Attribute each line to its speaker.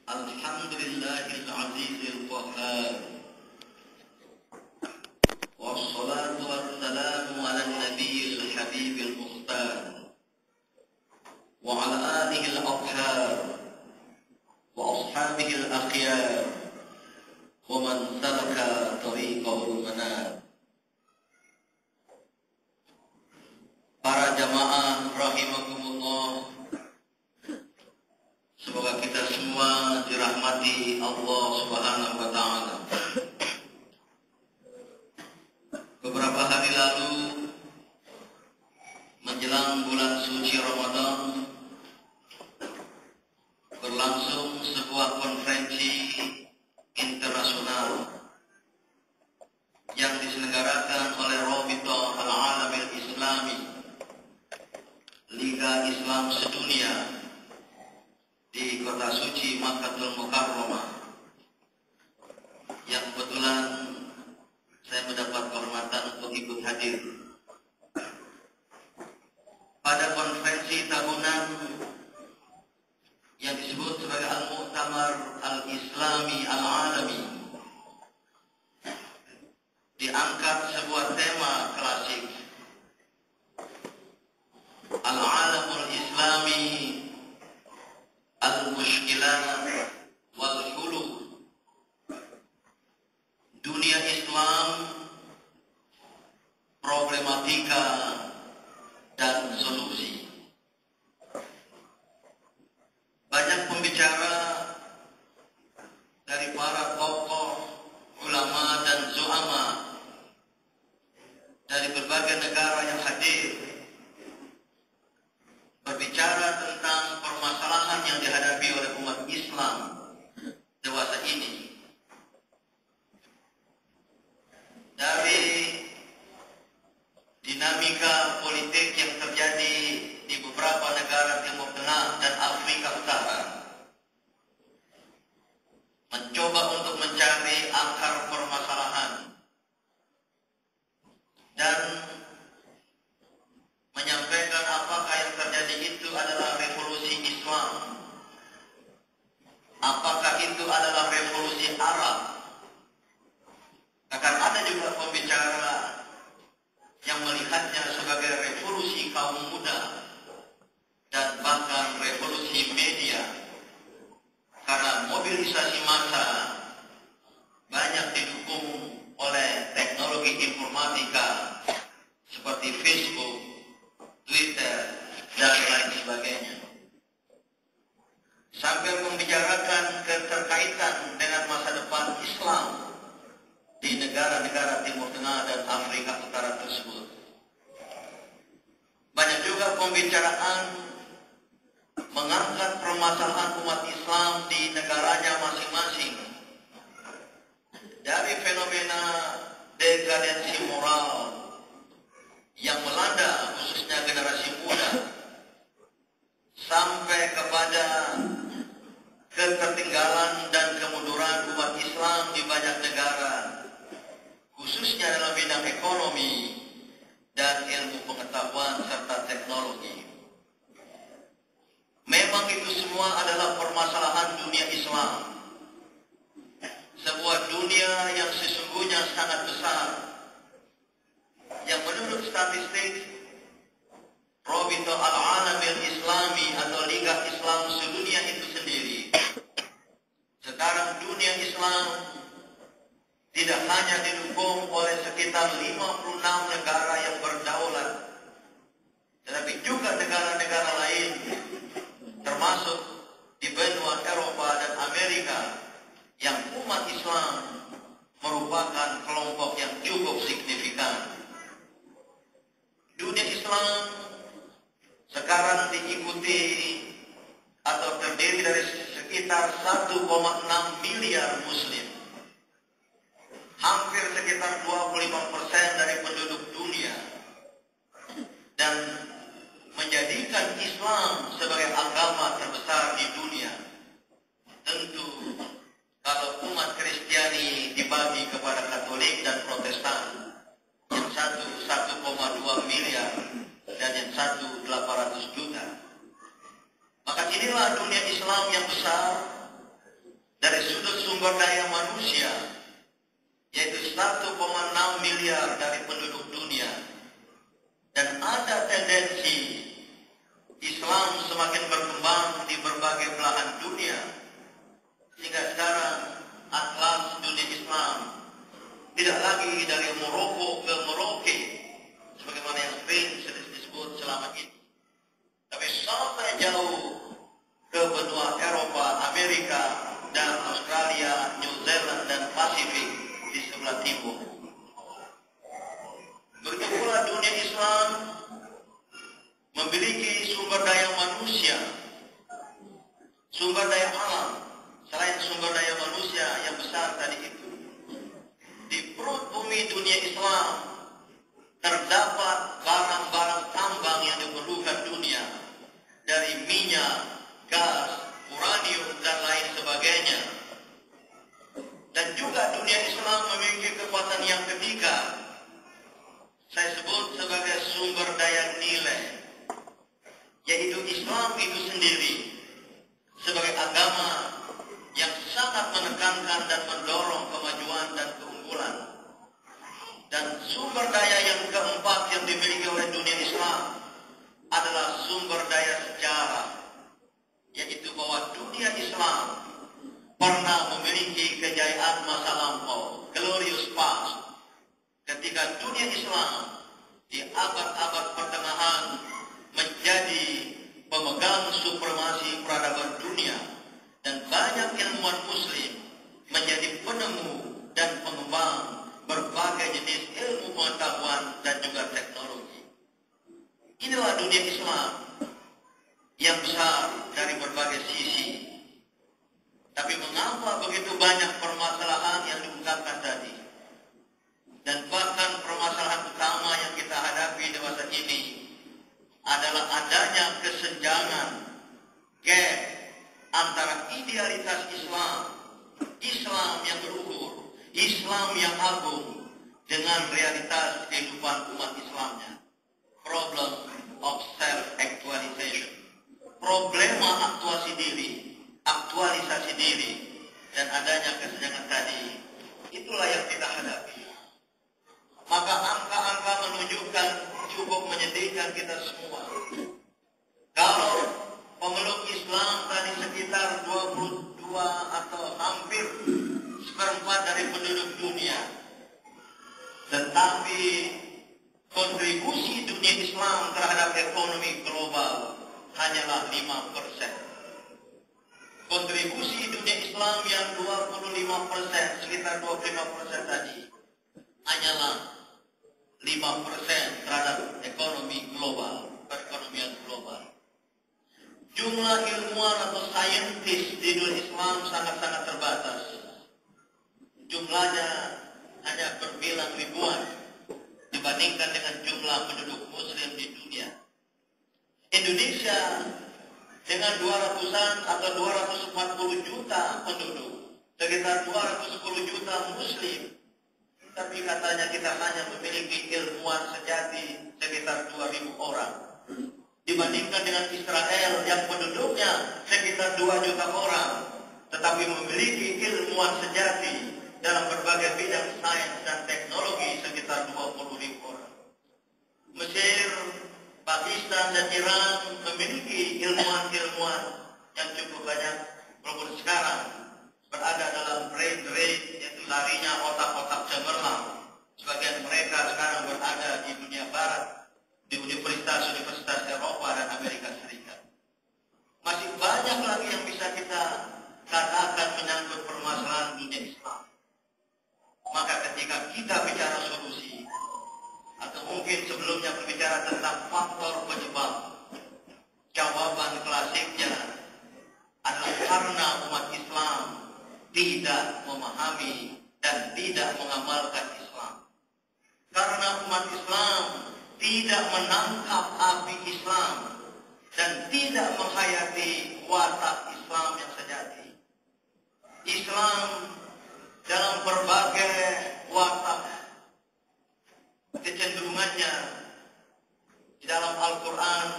Speaker 1: Alhamdulillahil azizil qahhar. Wassalatu wassalamu ala nabiyil habibil mukhtar wa ala alihi al-athhar wa ashabihi al-akhyar wa man salaka tariqahul manar. Para jamaah rahimakumullah, semoga kita semua dirahmati Allah Subhanahu wa taala. Beberapa hari lalu menjelang bulan suci Ramadan berlangsung sebuah konferensi internasional yang diselenggarakan oleh Rabithah Al-Alamil Islami, Liga Islam Sedunia, di kota suci Makkatul Mukarramah, yang kebetulan saya mendapat kehormatan untuk ikut hadir. Pada konferensi tahunan yang disebut sebagai Al-Mu'tamar Al-Islami Al-Alami, diangkat sebuah tema klasik, Al-Alamul Islami Al-Mushkilat Wal-Hulul. Dunia Islam, problematika dan solusi. Banyak pembicara dari para tokoh, ulama dan zu'ama dari berbagai negara yang hadir berbicara tentang permasalahan yang dihadapi oleh umat Islam dewasa ini. Dari dinamika politik yang terjadi di beberapa negara Timur Tengah dan Afrika Utara, mencoba untuk mencari akar permasalahan dan menyampaikan apakah yang terjadi itu adalah revolusi Islam, apakah itu adalah revolusi Arab. Akan ada juga pembicara yang melihatnya sebagai revolusi kaum muda dan bahkan revolusi media, karena mobilisasi massa banyak didukung oleh teknologi informatika seperti Facebook, Twitter, dan lain sebagainya. Sambil membicarakan keterkaitan dengan masa depan Islam di negara-negara Timur Tengah dan Afrika Utara tersebut. Banyak juga pembicaraan mengangkat permasalahan umat Islam di negaranya masing-masing, dari fenomena degradensi moral yang melanda khususnya generasi muda, sampai kepada ketertinggalan dan kemunduran umat Islam di banyak negara, khususnya dalam bidang ekonomi dan ilmu pengetahuan serta teknologi. Memang itu semua adalah permasalahan dunia Islam, sebuah dunia yang sesungguhnya sangat besar, yang menurut statistik Rabithah Al-Alamil Islami atau Liga Islam Sedunia itu sendiri, sekarang dunia Islam tidak hanya didukung oleh sekitar 56 negara yang berdaulat, tetapi juga negara-negara lain, termasuk di benua Eropa dan Amerika, yang umat Islam merupakan kelompok yang cukup signifikan. Dunia Islam sekarang diikuti atau terdiri dari sekitar 1,6 miliar muslim, hampir sekitar 25% dari penduduk dunia, dan menjadikan Islam sebagai agama terbesar di dunia. Tentu kalau umat Kristiani dibagi kepada Katolik dan Protestan, yang satu 1,2 miliar dan yang satu 800 juta, maka inilah dunia Islam yang besar dari sudut sumber daya manusia, yaitu 1,6 miliar dari penduduk dunia, dan ada tendensi Islam semakin berkembang di berbagai belahan dunia, sehingga sekarang atlas dunia Islam tidak lagi dari Maroko ke Merauke, sebagaimana yang sering disebut selama ini, tapi sampai jauh ke benua Eropa, Amerika, dan Australia, New Zealand, dan Pasifik di sebelah timur. Begitu pula dunia Islam memiliki sumber daya manusia, sumber daya alam, selain sumber daya manusia yang besar tadi itu. Di perut bumi dunia Islam terdapat barang-barang tambang yang diperlukan dunia, dari minyak, gas, uranium, dan lain sebagainya. Dan juga dunia Islam memiliki kekuatan yang ketiga, saya sebut sebagai sumber daya nilai, yaitu Islam itu sendiri sebagai agama yang sangat menekankan dan mendorong kemajuan dan keunggulan. Dan sumber daya yang keempat yang dimiliki oleh dunia Islam adalah sumber daya sejarah, yaitu bahwa dunia Islam pernah memiliki kejayaan masa lampau, glorious past, ketika dunia Islam di abad-abad pertengahan menjadi pemegang supremasi peradaban dunia, dan banyak ilmuwan muslim menjadi penemu dan pengembang berbagai jenis ilmu pengetahuan dan juga teknologi. Inilah dunia Islam yang besar dari berbagai sisi. Tapi mengapa begitu banyak permasalahan yang diungkapkan tadi? Dan bahkan permasalahan utama yang kita hadapi di masa ini adalah adanya kesenjangan, gap antara idealitas Islam, Islam yang luhur, Islam yang agung, dengan realitas kehidupan umat Islamnya. Problem of self-actualization, problema aktualisasi diri, dan adanya kesenjangan tadi, itulah yang kita hadapi. Maka angka-angka menunjukkan cukup menyedihkan kita semua. Kalau pemeluk Islam tadi sekitar 22 atau hampir seperempat dari penduduk dunia, tetapi kontribusi dunia Islam terhadap ekonomi global hanyalah 5%. Kontribusi dunia Islam yang 25%, sekitar 25% tadi, hanyalah 5% terhadap ekonomi global, perekonomian global. Jumlah ilmuwan atau saintis di dunia Islam sangat-sangat terbatas. Jumlahnya hanya berbilang ribuan dibandingkan dengan jumlah penduduk muslim di dunia. Indonesia dengan 200-an atau 240 juta penduduk, sekitar 210 juta muslim, tapi katanya kita hanya memiliki ilmuwan sejati sekitar 2.000 orang. Dibandingkan dengan Israel yang penduduknya sekitar 2 juta orang, tetapi memiliki ilmuwan sejati dalam berbagai bidang sains dan teknologi sekitar 20.000 orang. Mesir, Pakistan, dan Iran memiliki ilmuwan-ilmuwan yang cukup banyak, walaupun sekarang berada dalam brain-drain, yaitu larinya otak-otak cemerlang. Sebagian mereka sekarang berada di dunia barat, di universitas-universitas Eropa dan Amerika Serikat. Masih banyak lagi yang bisa kita katakan menyangkut permasalahan dunia Islam. Maka ketika kita bicara solusi, atau mungkin sebelumnya berbicara tentang faktor penyebab, jawaban klasiknya adalah karena umat Islam tidak memahami dan tidak mengamalkan Islam. Karena umat Islam tidak menangkap api Islam dan tidak menghayati watak Islam yang sejati. Islam dalam berbagai watak kecenderungannya di dalam Al-Quran